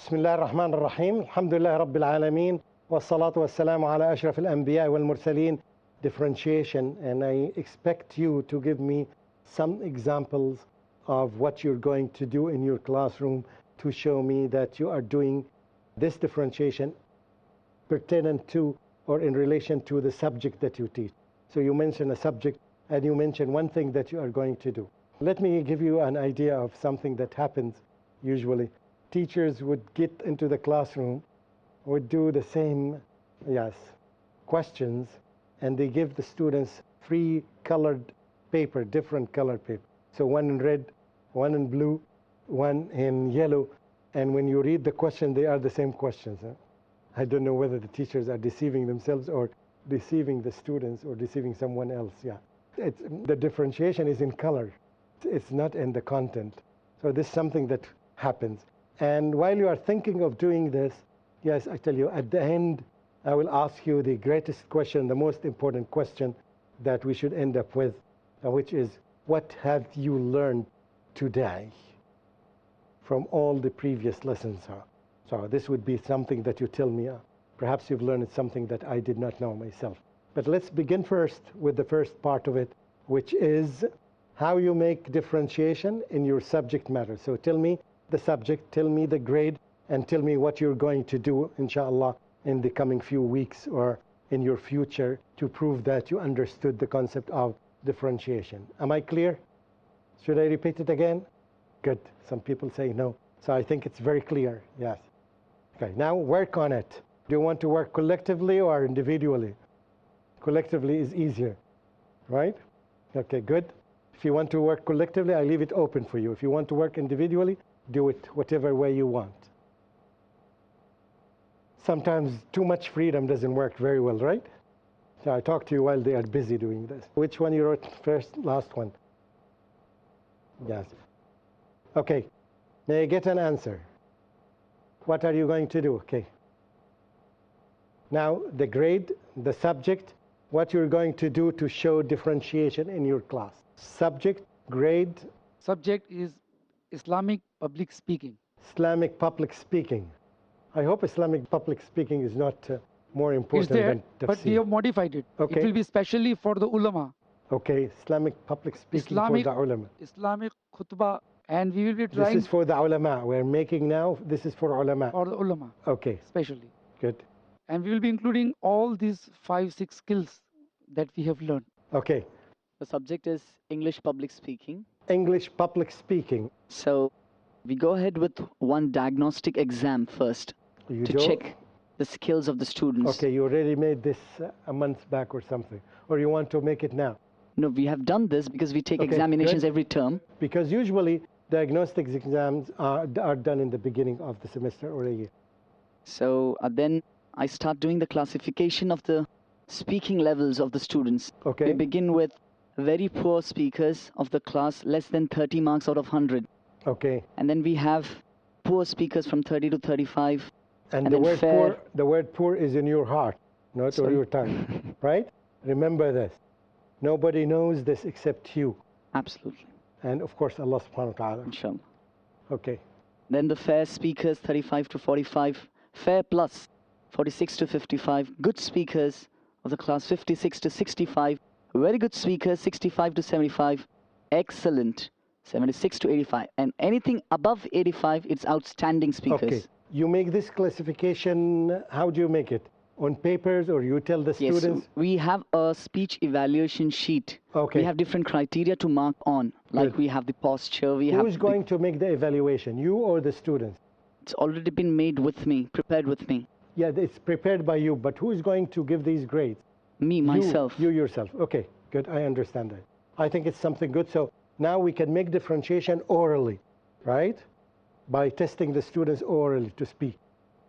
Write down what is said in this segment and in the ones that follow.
بسم الله الرحمن الرحيم الحمد لله رب العالمين والصلاة والسلام على أشرف الأنبياء والمرسلين. Differentiation, and I expect you to give me some examples of what you're going to do in your classroom to show me that you are doing this differentiation pertinent to or in relation to the subject that you teach. So you mention a subject and you mention one thing that you are going to do. Let me give you an idea of something that happens usually. Teachers would get into the classroom, would do the same questions, and they give the students three colored paper, different colored paper. So one in red, one in blue, one in yellow, and when you read the question, they are the same questions. I don't know whether the teachers are deceiving themselves or deceiving the students or deceiving someone else. The differentiation is in color. It's not in the content. So this is something that happens. And while you are thinking of doing this, yes, I tell you, at the end, I will ask you the greatest question, the most important question that we should end up with, which is, what have you learned today from all the previous lessons? So this would be something that you tell me. Perhaps you've learned something that I did not know myself. But let's begin first with the first part of it, which is how you make differentiation in your subject matter. So tell me the subject, tell me the grade, and tell me what you're going to do, inshallah, in the coming few weeks or in your future to prove that you understood the concept of differentiation. Am I clear? Should I repeat it again? Good. Some people say no. So I think it's very clear. Yes. Okay, now work on it. Do you want to work collectively or individually? Collectively is easier, right? Okay, good. If you want to work collectively, I leave it open for you. If you want to work individually, do it whatever way you want. Sometimes too much freedom doesn't work very well, right? So I talk to you while they are busy doing this. Which one you wrote first? Last one. Yes. Okay. May I get an answer? What are you going to do? Okay. Now, the grade, the subject, what you're going to do to show differentiation in your class. Subject, grade. Subject is Islamic public speaking. Islamic public speaking. I hope Islamic public speaking is not more important than tafsir. But we have modified it. Okay. It will be specially for the ulama. Okay, Islamic public speaking for the ulama. Islamic khutbah, and we will be trying. This is for the ulama. We're making now, this is for ulama. For the ulama. Okay. Especially. Good. And we will be including all these 5-6 skills that we have learned. Okay. The subject is English public speaking. English public speaking. So we go ahead with one diagnostic exam first to check the skills of the students. Okay, you already made this a month back or something. Or you want to make it now? No, we have done this because we take examinations every term. Because usually diagnostic exams are done in the beginning of the semester or a year. So then I start doing the classification of the speaking levels of the students. Okay. We begin with very poor speakers of the class, less than 30 marks out of 100. Okay. And then we have poor speakers from 30 to 35. And the word poor is in your heart, not on your tongue, right? Remember this. Nobody knows this except you. Absolutely. And of course, Allah subhanahu wa ta'ala. Inshallah. Okay. Then the fair speakers, 35 to 45. Fair plus, 46 to 55. Good speakers of the class, 56 to 65. Very good speakers, 65 to 75. Excellent, 76 to 85. And anything above 85, it's outstanding speakers. Okay. You make this classification, how do you make it? On papers, or you tell the students? Yes, we have a speech evaluation sheet. Okay. We have different criteria to mark on. Like Good. We have the posture, Who is going to make the evaluation, you or the students? It's already been made with me, prepared with me. Yeah, it's prepared by you, but who is going to give these grades? Me, myself. You yourself. Okay, good, I understand that. I think it's something good. So now we can make differentiation orally, right? By testing the students orally to speak.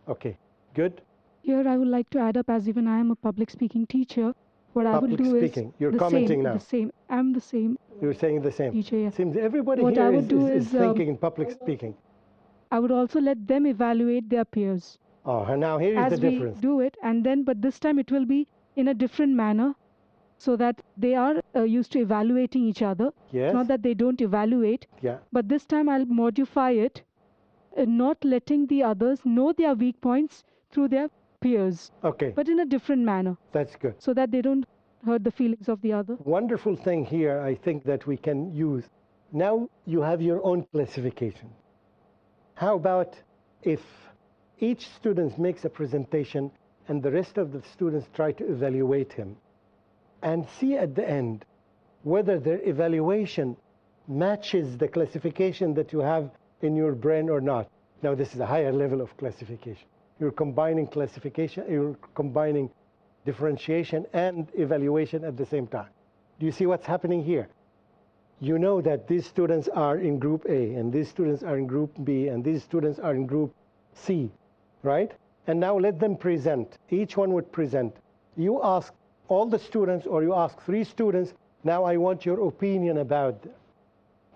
Okay, good. Here I would like to add up, as even I am a public speaking teacher, what I will do is You're commenting now. The same. I'm the same. You're saying the same. Teacher, yeah. Seems everybody What here I would do is is thinking in public speaking. I would also let them evaluate their peers. Oh, and now here is the difference. As we do it, and then, but this time it will be in a different manner, so that they are used to evaluating each other. Yes. It's not that they don't evaluate. Yeah. But this time I'll modify it not letting the others know their weak points through their peers, Okay, but in a different manner, that's good. so that they don't hurt the feelings of the other. Wonderful thing here, I think, that we can use. Now you have your own classification. How about if each student makes a presentation and the rest of the students try to evaluate him and see at the end whether their evaluation matches the classification that you have in your brain or not. Now this is a higher level of classification. You're combining classification, you're combining differentiation and evaluation at the same time. Do you see what's happening here? You know that these students are in group A, and these students are in group B, and these students are in group C, right? And now let them present. Each one would present. You ask all the students, or you ask 3 students, now I want your opinion about them.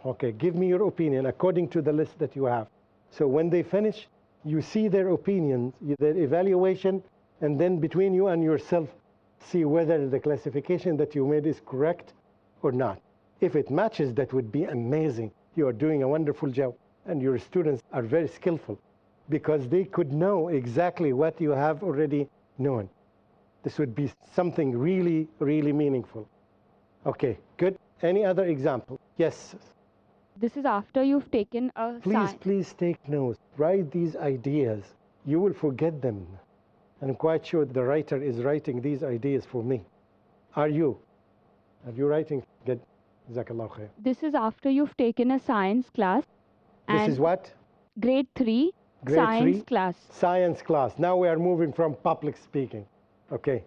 Okay, give me your opinion according to the list that you have. So when they finish, you see their opinions, their evaluation, and then between you and yourself, see whether the classification that you made is correct or not. If it matches, that would be amazing. You are doing a wonderful job, and your students are very skillful because they could know exactly what you have already known. This would be something really, really meaningful. Okay, good. Any other example? Yes. This is after you've taken a Please take notes. Write these ideas. You will forget them. And I'm quite sure the writer is writing these ideas for me. Are you? Are you writing? Good. Jazakallah khair. This is after you've taken a science class. This is what? Grade 3 Grade science 3? class. Science class. Now we are moving from public speaking. Okay.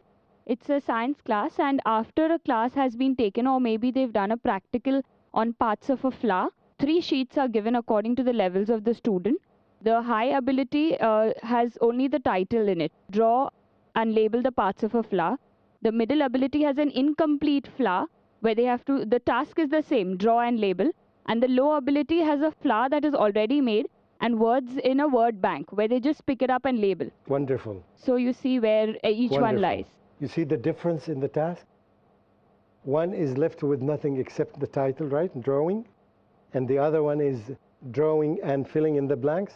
It's a science class, and after a class has been taken, or maybe they've done a practical on parts of a flower, 3 sheets are given according to the levels of the student. The high ability has only the title in it, draw and label the parts of a flower. The middle ability has an incomplete flower where they have to, the task is the same, draw and label. And the low ability has a flower that is already made and words in a word bank where they just pick it up and label. Wonderful. So you see where each Wonderful. one lies. You see the difference in the task? One is left with nothing except the title, right? Drawing. And the other one is drawing and filling in the blanks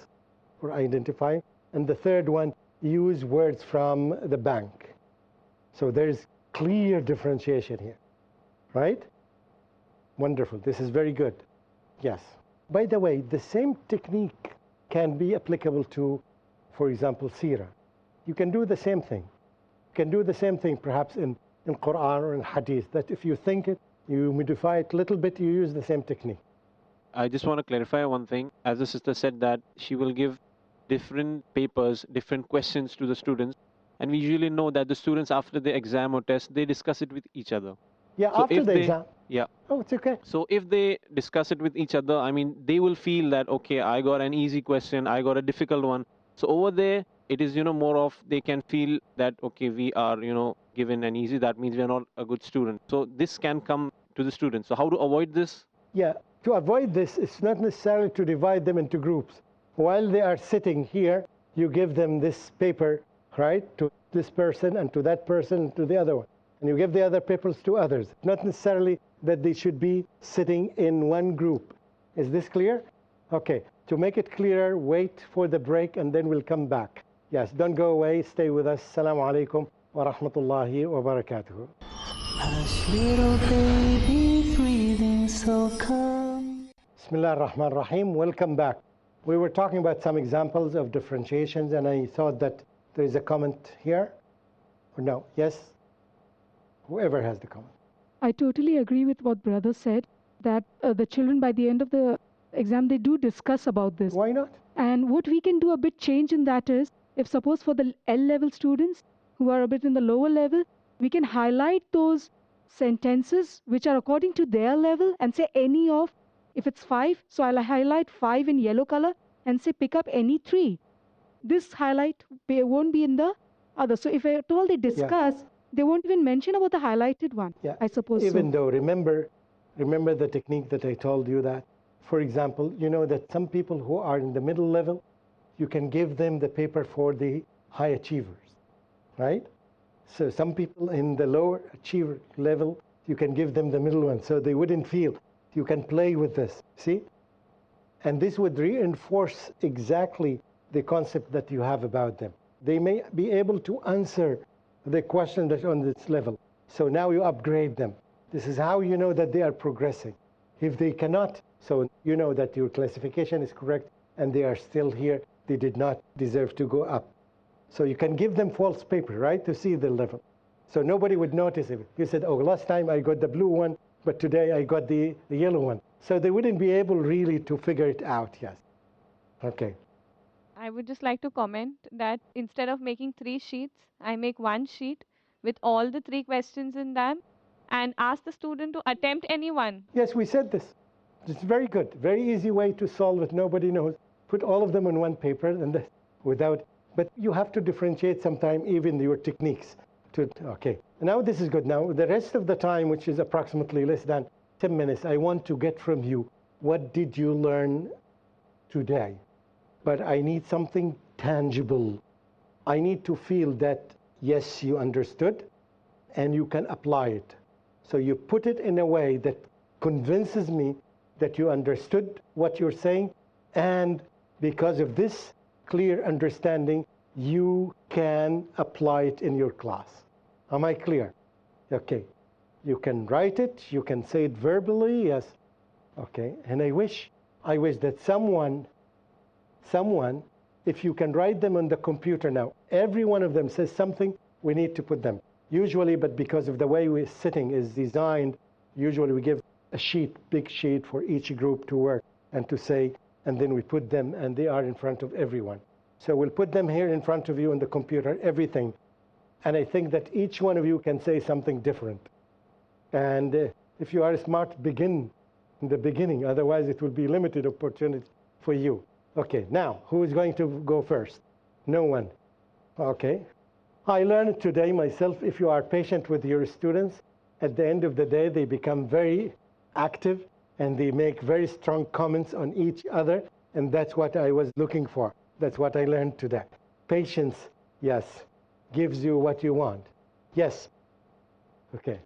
or identifying. And the third one, use words from the bank. So there's clear differentiation here, right? Wonderful. This is very good. Yes. By the way, the same technique can be applicable to, for example, Sirah. You can do the same thing. You can do the same thing perhaps in Quran or in Hadith, that if you think it, you modify it a little bit, you use the same technique. I just want to clarify one thing. As the sister said that she will give different papers, different questions to the students. And we usually know that the students after the exam or test, they discuss it with each other. Yeah, So after if the they- exam. Yeah. Oh, it's okay. So if they discuss it with each other, I mean, they will feel that, okay, I got an easy question, I got a difficult one. So over there, it is, more of, they can feel that, okay, we are, given an easy, that means we are not a good student. So this can come to the students. So how to avoid this? Yeah, to avoid this, it's not necessarily to divide them into groups. While they are sitting here, you give them this paper, right, to this person and to that person and to the other one. And you give the other papers to others. Not necessarily that they should be sitting in one group. Is this clear? Okay, to make it clearer, wait for the break and then we'll come back. Yes, don't go away, stay with us. Assalamu alaikum wa rahmatullahi wa barakatuhu. Hush, little baby, breathing so calm. Bismillah ar-Rahman ar-Rahim. Welcome back. We were talking about some examples of differentiations, and I thought that there is a comment here. Or no? Yes? Whoever has the comment. I totally agree with what brother said, that the children by the end of the exam, they do discuss about this. Why not? And what we can do a bit change in that is, if suppose for the L-level students who are a bit in the lower level, we can highlight those sentences which are according to their level and say any of, if it's 5, so I'll highlight 5 in yellow color and say pick up any 3. This highlight won't be in the other. So if at all they discuss, they won't even mention about the highlighted one. Yeah. I suppose Even so. though, remember the technique that I told you that, for example, you know that some people who are in the middle level, you can give them the paper for the high achievers, right? So some people in the lower achiever level, you can give them the middle one, so they wouldn't feel. You can play with this, see? And this would reinforce exactly the concept that you have about them. They may be able to answer the question that's on this level. So now you upgrade them. This is how you know that they are progressing. If they cannot, so you know that your classification is correct and they are still here, they did not deserve to go up. So you can give them false paper, right, to see the level. So nobody would notice it. You said, oh, last time I got the blue one, but today I got the yellow one. So they wouldn't be able really to figure it out, yes. Okay. I would just like to comment that instead of making 3 sheets, I make 1 sheet with all the 3 questions in them and ask the student to attempt any one. Yes, we said this. It's very good. Very easy way to solve it. Nobody knows. Put all of them on one paper and without, but you have to differentiate sometime even your techniques. Okay, now this is good. Now the rest of the time, which is approximately less than 10 minutes, I want to get from you, what did you learn today? But I need something tangible. I need to feel that, yes, you understood and you can apply it. So you put it in a way that convinces me that you understood what you're saying, and because of this clear understanding, you can apply it in your class. Am I clear? Okay. You can write it, you can say it verbally, yes. Okay. And I wish that someone, if you can write them on the computer now, every one of them says something, we need to put them. Usually, but because of the way we're sitting is designed, usually we give a sheet, big sheet for each group to work and to say, and then we put them and they are in front of everyone. So we'll put them here in front of you on the computer, everything. And I think that each one of you can say something different. And if you are smart, begin in the beginning. Otherwise, it will be limited opportunity for you. Okay, now, who is going to go first? No one. Okay. I learned today myself, if you are patient with your students, at the end of the day, they become very active and they make very strong comments on each other. And that's what I was looking for. That's what I learned today. Patience, yes, gives you what you want. Yes. Okay.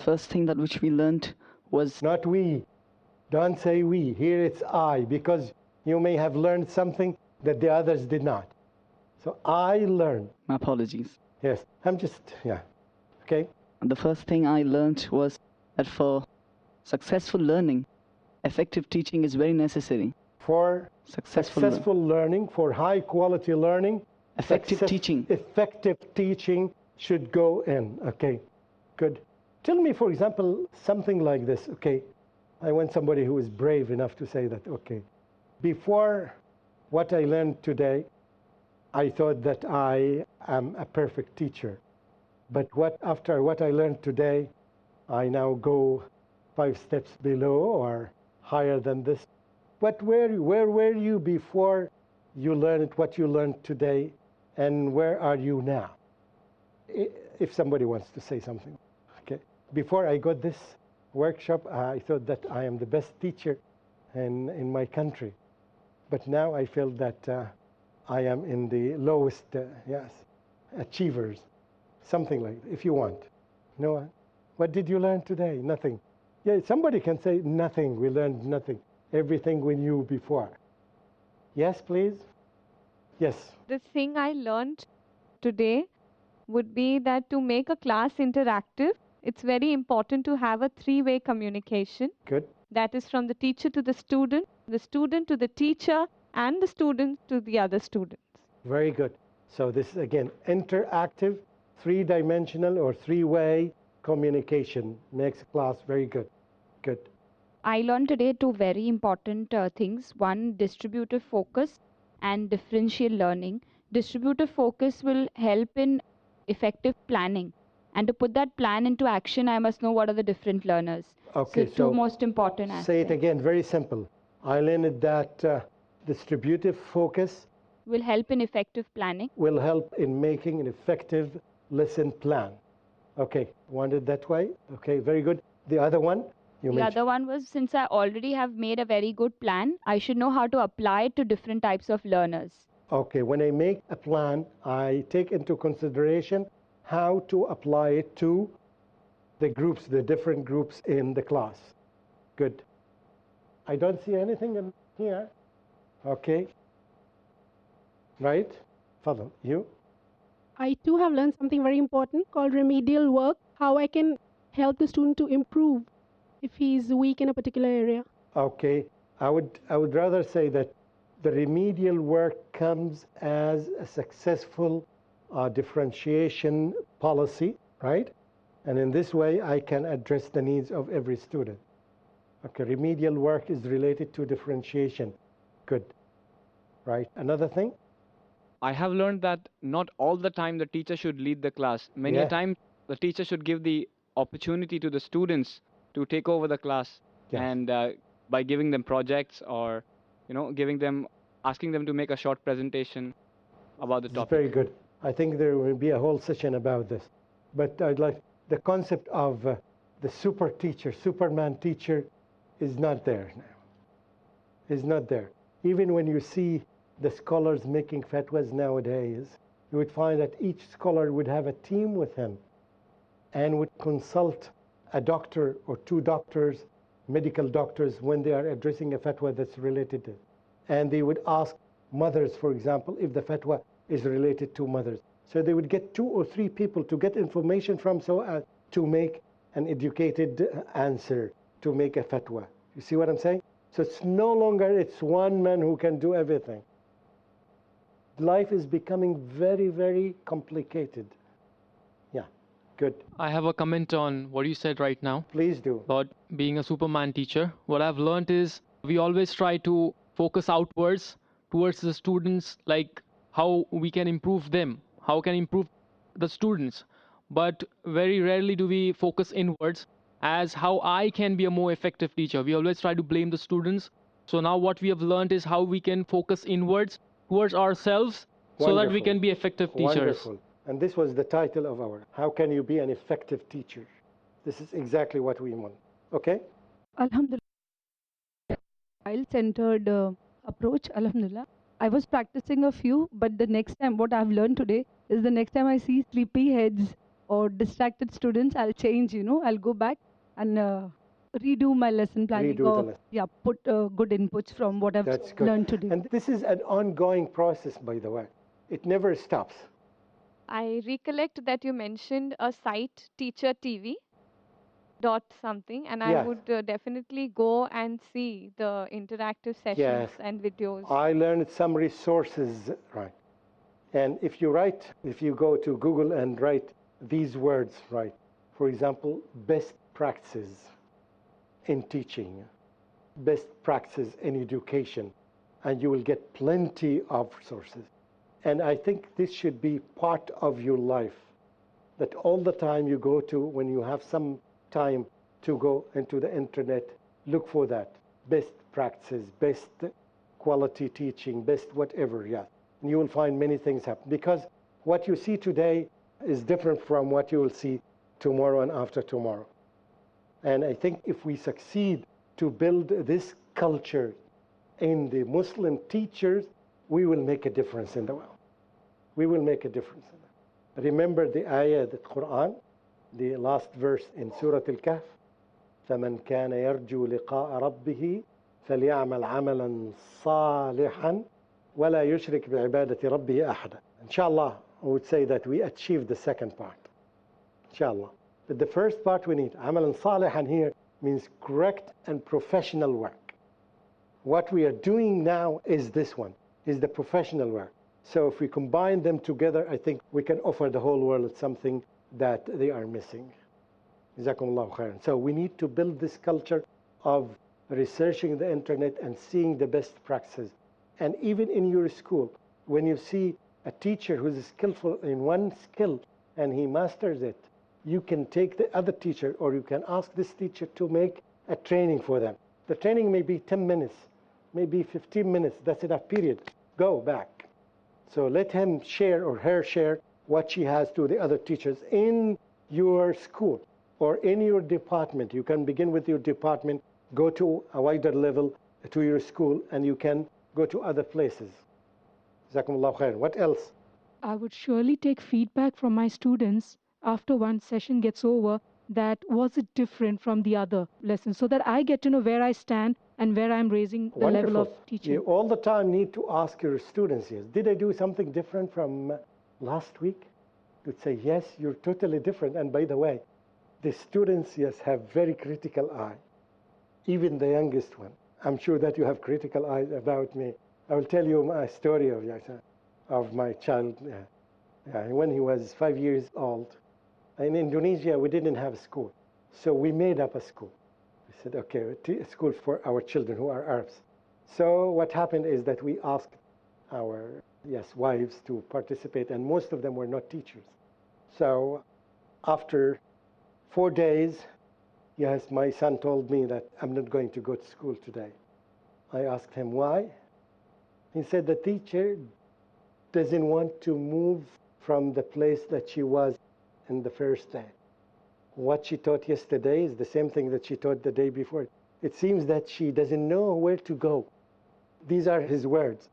First thing that which we learned was... Not we. Don't say we. Here it's I, because you may have learned something that the others did not. So I learned. My apologies. Yes, I'm just, yeah. Okay. The first thing I learned was that for successful learning, effective teaching is very necessary. For successful learning, for high quality learning, effective teaching should go in. Okay, good. Tell me, for example, something like this. Okay, I want somebody who is brave enough to say that. Okay, before what I learned today, I thought that I am a perfect teacher. But after what I learned today, I now go 5 steps below or higher than this. But where were you before you learned what you learned today, and where are you now? If somebody wants to say something. Okay. Before I got this workshop, I thought that I am the best teacher in my country. But now I feel that I am in the lowest, yes, achievers. Something like that, if you want. No, what did you learn today? Nothing. Yeah, somebody can say nothing. We learned nothing. Everything we knew before. Yes, please? Yes. The thing I learned today would be that to make a class interactive, it's very important to have a 3-way communication. Good. That is from the teacher to the student to the teacher, and the student to the other students. Very good. So this is, again, interactive, 3-dimensional or 3-way communication makes class very good. Good. I learned today 2 very important things. One, distributive focus and differential learning. Distributive focus will help in effective planning. And to put that plan into action, I must know what are the different learners. Okay, so 2 most important aspects. Say it again, very simple. I learned that distributive focus will help in effective planning. Will help in making an effective lesson plan. Okay, want it that way? Okay, very good. The other one? The other one was, since I already have made a very good plan, I should know how to apply it to different types of learners. Okay, when I make a plan, I take into consideration how to apply it to the groups, the different groups in the class. Good. I don't see anything in here. Okay? Right? Fadal, you? I too have learned something very important called remedial work, how I can help the student to improve if he's weak in a particular area. Okay. I would rather say that the remedial work comes as a successful differentiation policy, right? And in this way, I can address the needs of every student. Okay, remedial work is related to differentiation. Good. Right. Another thing? I have learned that not all the time the teacher should lead the class. Many a Yeah. time the teacher should give the opportunity to the students to take over the class, Yes. and by giving them projects, or giving them, asking them to make a short presentation about the It's topic. very good. I think there will be a whole session about this. But I'd like the concept of the super teacher, Superman teacher, is not there now. Is not there. Even when you see the scholars making fatwas nowadays, you would find that each scholar would have a team with him and would consult a doctor or two doctors, medical doctors, when they are addressing a fatwa that's related to it. And they would ask mothers, for example, if the fatwa is related to mothers. So they would get 2 or 3 people to get information from, so as to make an educated answer, to make a fatwa. You see what I'm saying? So it's no longer it's one man who can do everything. Life is becoming very, very complicated. Yeah, good. I have a comment on what you said right now Please do. about being a Superman teacher. What I've learned is we always try to focus outwards towards the students, like how we can improve them, how can improve the students. But very rarely do we focus inwards as how I can be a more effective teacher. We always try to blame the students. So now what we have learned is how we can focus inwards towards ourselves so that we Wonderful. can be effective teachers. Wonderful. And this was the title of our, how can you be an effective teacher? This is exactly what we want. Okay? Alhamdulillah. Child-centered approach, Alhamdulillah. I was practicing a few, but the next time, what I've learned today is the next time I see sleepy heads or distracted students, I'll change, I'll go back and redo my lesson planning, Redo the or lesson. put good inputs from what I've That's good. learned today. And this is an ongoing process, by the way. It never stops. I recollect that you mentioned a site, Teacher TV dot something, and I Yes. would definitely go and see the interactive sessions Yes. and videos. I learned some resources, right? And if you go to Google and write these words, right? For example, best practices in teaching, best practices in education, and you will get plenty of sources. And I think this should be part of your life, that all the time you go to, when you have some time to go into the internet, look for that. Best practices, best quality teaching, best whatever, yeah. And you will find many things happen. Because what you see today is different from what you will see tomorrow and after tomorrow. And I think if we succeed to build this culture in the Muslim teachers, we will make a difference in the world. We will make a difference in that. Remember the ayah, the Quran, the last verse in Surah Al-Kahf. فَمَنْ كَانَ يَرْجُو لِقَاءَ رَبِّهِ فَلْيَعْمَلْ عَمَلًا صَالِحًا وَلَا يُشْرِكْ بِعِبَادَةِ رَبِّهِ أَحَدًا. Inshallah, I would say that we achieved the second part. Inshallah. But the first part we need. عَمَلًا صَالِحًا here means correct and professional work. What we are doing now is this one, is the professional work. So if we combine them together, I think we can offer the whole world something that they are missing. Jazakumullahu khairan. So we need to build this culture of researching the internet and seeing the best practices. And even in your school, when you see a teacher who's skillful in one skill and he masters it, you can take the other teacher, or you can ask this teacher to make a training for them. The training may be 10 minutes, maybe 15 minutes, that's enough period. Go back. So let him share or her share what she has to the other teachers in your school or in your department. You can begin with your department, go to a wider level to your school, and you can go to other places. Jazakumullahu khair. What else? I would surely take feedback from my students after one session gets over, that was it different from the other lessons, so that I get to know where I stand and where I'm raising the level of teaching. You all the time need to ask your students, yes, did I do something different from last week? You'd say, yes, you're totally different. And by the way, the students, yes, have very critical eye, even the youngest one. I'm sure that you have critical eyes about me. I will tell you my story of my child. When he was 5 years old, in Indonesia, we didn't have a school. So we made up a school. We said, okay, a school for our children who are Arabs. So what happened is that we asked our wives to participate, and most of them were not teachers. So after 4 days, yes, my son told me that I'm not going to go to school today. I asked him why. He said the teacher doesn't want to move from the place that she was in the first day. What she taught yesterday is the same thing that she taught the day before. It seems that she doesn't know where to go. These are his words.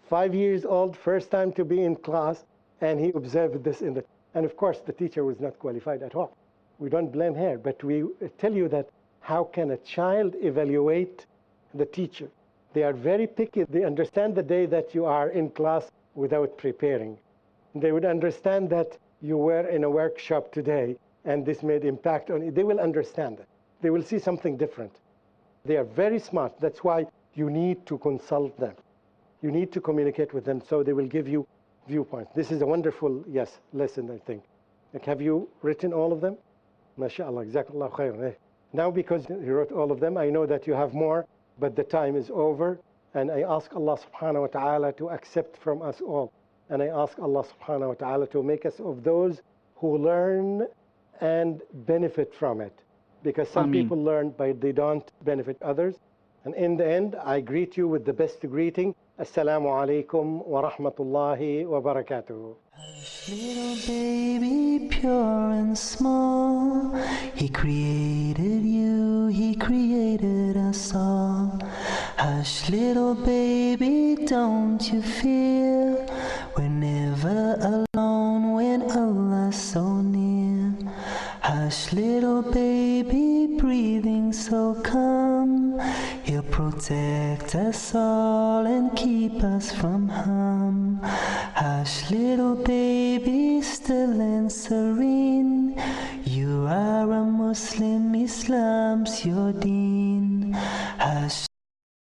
5 years old, first time to be in class, and he observed this and of course the teacher was not qualified at all. We don't blame her, but we tell you that how can a child evaluate the teacher? They are very picky. They understand the day that you are in class without preparing. They would understand that you were in a workshop today and this made impact on you. They will understand that. They will see something different. They are very smart. That's why you need to consult them. You need to communicate with them so they will give you viewpoints. This is a wonderful, lesson, I think. Like, have you written all of them? MashaAllah, Jazakallah khairan. Now, because you wrote all of them, I know that you have more, but the time is over. And I ask Allah subhanahu wa ta'ala to accept from us all. And I ask Allah subhanahu wa ta'ala to make us of those who learn and benefit from it. Because some people learn, but they don't benefit others. And in the end, I greet you with the best greeting. Assalamu alaikum wa rahmatullahi wa barakatuh. Little baby, pure and small, He created you, He created us all. Hush, little baby, don't you fear, we're never alone when Allah's so near. Hush, little baby, breathing so calm, He'll protect us all and keep us from harm. Hush, little baby, still and serene, you are a Muslim, Islam's your deen.